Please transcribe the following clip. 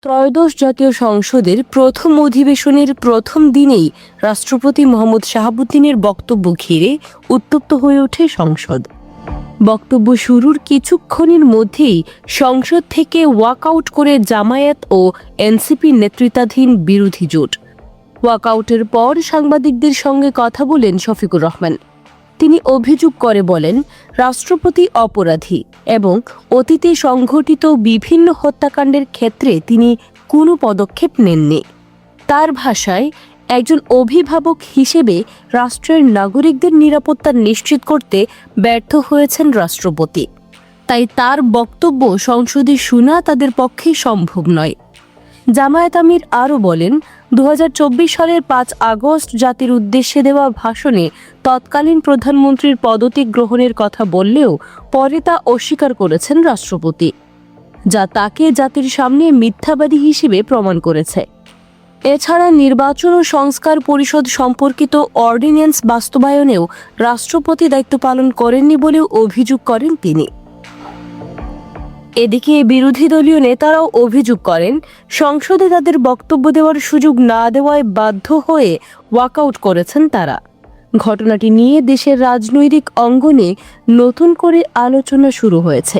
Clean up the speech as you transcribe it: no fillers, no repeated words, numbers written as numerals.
ত্রয়োদশ জাতীয় সংসদের প্রথম অধিবেশনের প্রথম দিনেই রাষ্ট্রপতি মোহাম্মদ শাহাবুদ্দিনের বক্তব্য ঘিরে উত্তপ্ত হয়ে ওঠে সংসদ। বক্তব্য শুরুর কিছুক্ষণের মধ্যেই সংসদ থেকে ওয়াকআউট করে জামায়াত ও এনসিপি নেতৃত্বাধীন বিরোধী জোট। ওয়াকআউটের পর সাংবাদিকদের সঙ্গে কথা বলেন শফিকুর রহমান। তিনি অভিযোগ করে বলেন, রাষ্ট্রপতি অপরাধী এবং অতীতে সংঘটিত বিভিন্ন হত্যাকাণ্ডের ক্ষেত্রে তিনি কোনো পদক্ষেপ নেননি। তার ভাষায়, একজন অভিভাবক হিসেবে রাষ্ট্রের নাগরিকদের নিরাপত্তা নিশ্চিত করতে ব্যর্থ হয়েছেন রাষ্ট্রপতি। তাই তার বক্তব্য সংসদে শোনা তাদের পক্ষে সম্ভব নয়। জামায়াত আমির আরও বলেন, 2024 সালের 5 আগস্ট জাতির উদ্দেশ্যে দেওয়া ভাষণে তৎকালীন প্রধানমন্ত্রীর পদত্যাগ গ্রহণের কথা বললেও পরে তা অস্বীকার করেছেন রাষ্ট্রপতি, যা তাকে জাতির সামনে মিথ্যাবাদী হিসেবে প্রমাণ করেছে। এছাড়া নির্বাচন ও সংস্কার পরিষদ সম্পর্কিত অর্ডিন্যান্স বাস্তবায়নেও রাষ্ট্রপতি দায়িত্ব পালন করেননি বলেও অভিযোগ করেন তিনি। এদিকে বিরোধী দলীয় নেতারাও অভিযোগ করেন, সংসদে তাদের বক্তব্য দেওয়ার সুযোগ না দেওয়ায় বাধ্য হয়ে ওয়াকআউট করেছেন তারা। ঘটনাটি নিয়ে দেশের রাজনৈতিক অঙ্গনে নতুন করে আলোচনা শুরু হয়েছে।